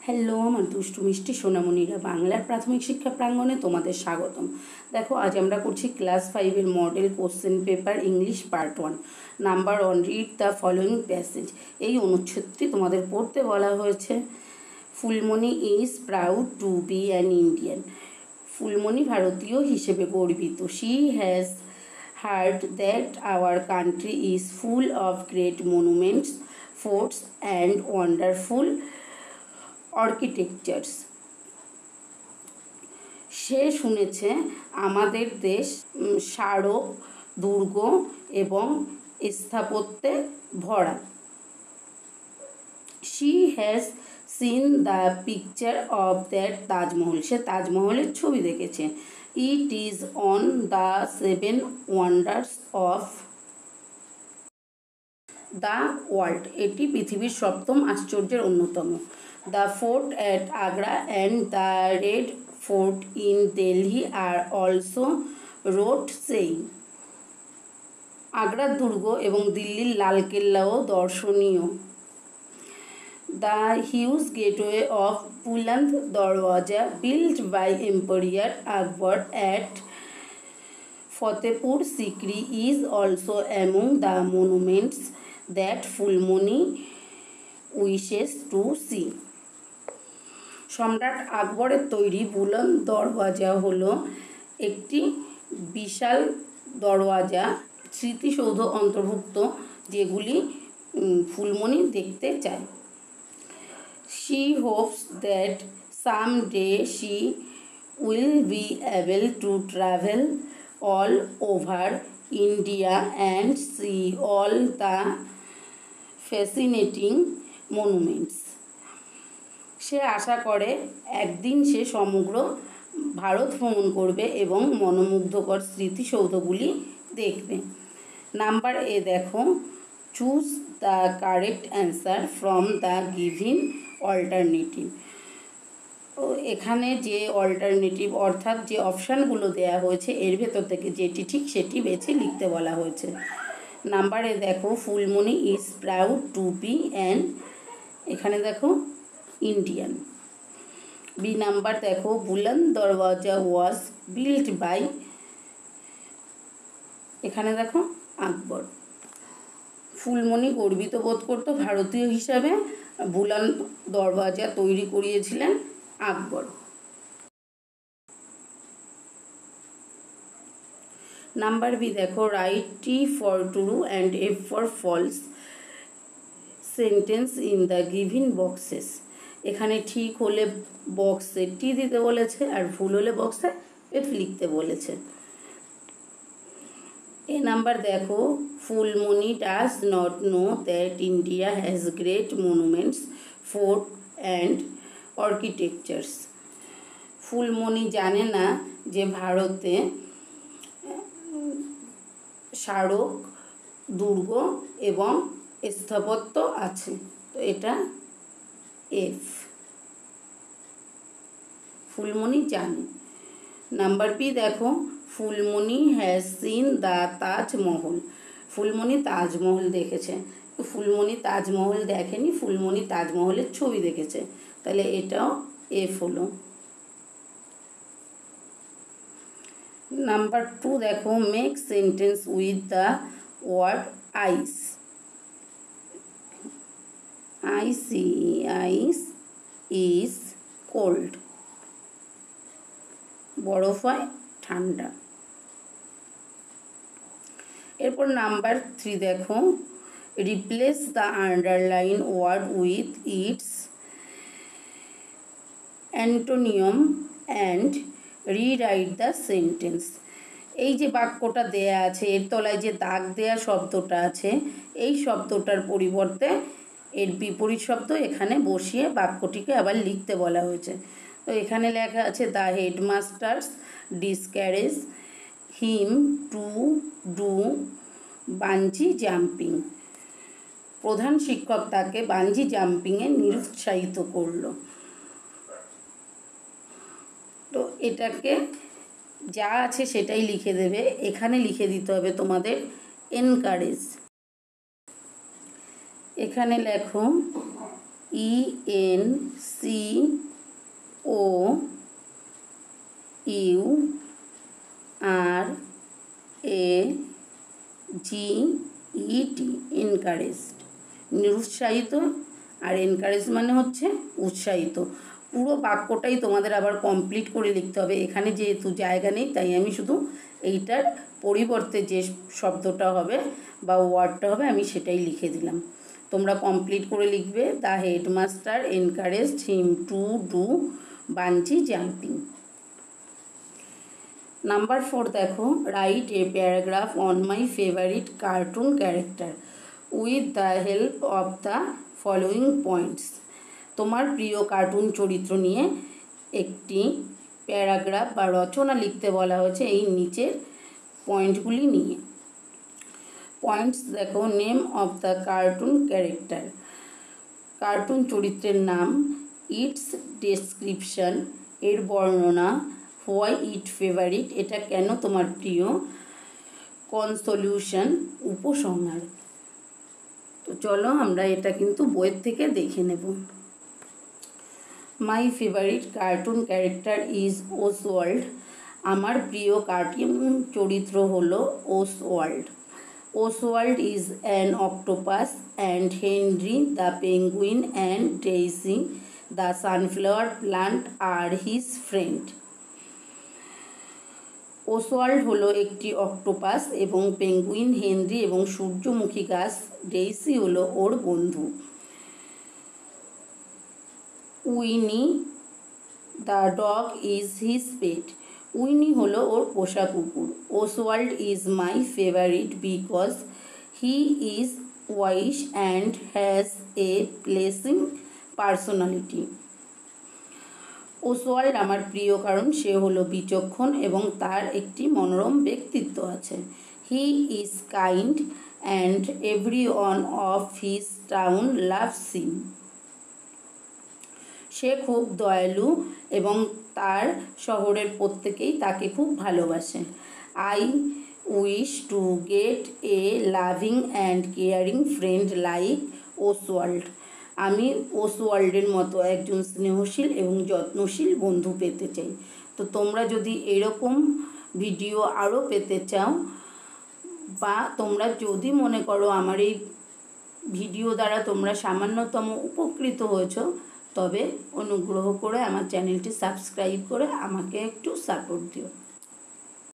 Hello আমার দুষ্টু মিষ্টি সোনামণিরা, বাংলার প্রাথমিক শিক্ষা প্রাঙ্গণে তোমাদের স্বাগতম। দেখো, আজ আমরা করছি ক্লাস 5-এর model question paper English part 1। Number 1, read the following passage. এই অনুচ্ছেদটি তোমাদের পড়তে বলা হয়েছে। Phulmoni is proud to be an Indian. Phulmoni ভারতীয় হিসেবে গর্বিত। She has heard that our country is full of great monuments, forts and wonderful architectures. সে শুনেছে আমাদের দেশ স্মারক, দুর্গ এবং স্থাপত্যে ভরা। She has seen the picture of that Taj Mahal. সে তাজমহলের ছবি দেখেছে। It is on the 7 wonders of the world. এটি পৃথিবীর 7ম আশ্চর্যের অন্যতম। The fort at Agra and the Red Fort in Delhi are also worth seeing. আগ্রার দুর্গ এবং দিল্লির লালকেল্লাও দর্শনীয়। The huge gateway of Buland Darwaza built by emperor Akbar at Fatehpur Sikri is also among the monuments that Phulmoni wishes to see. সম্রাট আকবরের তৈরি বুলন্দ দরওয়াজা হলো একটি বিশাল দরওয়াজা, স্মৃতিসৌধ অন্তর্ভুক্ত, যেগুলি ফুলমণি দেখতে চায়। She hopes that some day she will be able to travel all over India and see all the fascinating monuments. সে আশা করে একদিন সে সমগ্র ভারত ভ্রমণ করবে এবং মনোমুগ্ধকর স্মৃতিসৌধগুলি দেখবে। নাম্বার এ দেখো, choose the correct answer from the given alternative. এখানে যে অল্টারনেটিভ অর্থাৎ যে অপশানগুলো দেয়া হয়েছে এর ভেতর থেকে যেটি ঠিক সেটি বেছে লিখতে বলা হয়েছে। নাম্বার এ দেখো, Phulmoni is proud to be an, এখানে দেখো ইন্ডিয়ান। বি নাম্বার দেখো, বুলন্দ দরওয়াজা ওয়াজ বিল্ট বাই, এখানে দেখো আকবর। ফুলমণি গর্বিত বোধ করত ভারতীয় হিসাবে, বুলন্দ দরওয়াজা তৈরি করিয়েছিলেন আকবর। নাম্বার বি দেখো, write T for true and F for false sentence in the given boxes. এখানে ঠিক হলে বক্সে টি দিতে বলেছে আর ভুল হলে বক্সে এফ লিখতে বলেছে। এ নাম্বার দেখো, Phulmoni does not know that India has great monuments, fort and আর্কিটেকচার্স। Phulmoni জানে না যে ভারতে স্মারক, দুর্গ এবং স্থাপত্য আছে। তো এটা এফ, ফুলমণি জানে। নাম্বার বি দেখো, Phulmoni has seen the Taj Mahal. Phulmoni Taj Mahal দেখেছে। ফুলমণি তাজমহল দেখেনি, ফুলমণি তাজমহলের ছবি দেখেছে, তাহলে এটাও এফ হলো। নাম্বার 2 দেখো, make sentence with the word ice. Ice is cold, বরফ হয় ঠান্ডা। এরপর নাম্বার 3 দেখো, replace the underline word with its antonym and rewrite the sentence. এই যে বাক্যটা দেয়া আছে এর তলায় যে দাগ দেয়া শব্দটা আছে, এই শব্দটার পরিবর্তে এর বিপরীত শব্দ এখানে বসিয়ে বাক্যটিকে আবার লিখতে বলা হয়েছে। তো এখানে লেখা আছে, the headmasters discourage him to do bungee jumping. প্রধান শিক্ষক তাকে বাঞ্জি জাম্পিংয়ে নিরুৎসাহিত করল। তো এটাকে যা আছে সেটাই লিখে দেবে। এখানে লিখে দিতে হবে তোমাদের এনকারেজ। এখানে লেখো ENCOURAGED, এনকারেজড, নিরুৎসাহিত, আর এনকারেজ মানে হচ্ছে উৎসাহিত। পুরো বাক্যটাই তোমাদের আবার কমপ্লিট করে লিখতে হবে। এখানে যেহেতু জায়গা নেই তাই আমি শুধু এইটার পরিবর্তে যে শব্দটা হবে বা ওয়ার্ডটা হবে আমি সেটাই লিখে দিলাম। তোমরা কমপ্লিট করে লিখবে। The headmaster encouraged him to do bungee jumping. Number 4 দেখো, write a paragraph on my favourite cartoon character with the help of the following points. তোমার প্রিয় কার্টুন চরিত্র নিয়ে একটি প্যারাগ্রাফ বা রচনা লিখতে বলা হয়েছে এই নিচের পয়েন্টগুলি নিয়ে। পয়েন্টস দেখো, name of the cartoon character, cartoon চরিত্রের নাম, ইটস ডেসক্রিপশন, এর বর্ণনা, হোয়াই ইট ফেভারিট, এটা কেন তোমার প্রিয়, কনসলিউশন, উপসংহার। তো চলো আমরা এটা কিন্তু বইয়ের থেকে দেখে নেব। My favourite cartoon character is Oswald. আমার প্রিয় কার্টুন চরিত্র হলো Oswald. Oswald is an octopus and Henry the penguin and Daisy the sunflower plant are his friend. Oswald হলো একটি অক্টোপাস এবং পেঙ্গুইন হেনরি এবং সূর্যমুখী গাছ ডেইসি হলো ওর বন্ধু। Winnie the dog is his pet. Winnie হলো ওর পোষা কুকুর। Oswald is my favourite because he is wise and has a pleasing personality. Oswald আমার প্রিয় কারণ সে হলো বিচক্ষণ এবং তার একটি মনোরম ব্যক্তিত্ব আছে। He is kind and every one of his town loves him. সে খুব দয়ালু এবং তার শহরের প্রত্যেকেই তাকে খুব ভালোবাসে। I wish to get a loving and caring friend like Oswald. আমি ওসওয়াল্ডের মতো একজন স্নেহশীল এবং যত্নশীল বন্ধু পেতে চাই। তো তোমরা যদি এরকম ভিডিও আরও পেতে চাও বা তোমরা যদি মনে করো আমার এই ভিডিও দ্বারা তোমরা সামান্যতম উপকৃত হয়েছ, তবে অনুগ্রহ করে আমার চ্যানেলটি সাবস্ক্রাইব করে আমাকে একটু সাপোর্ট দিও।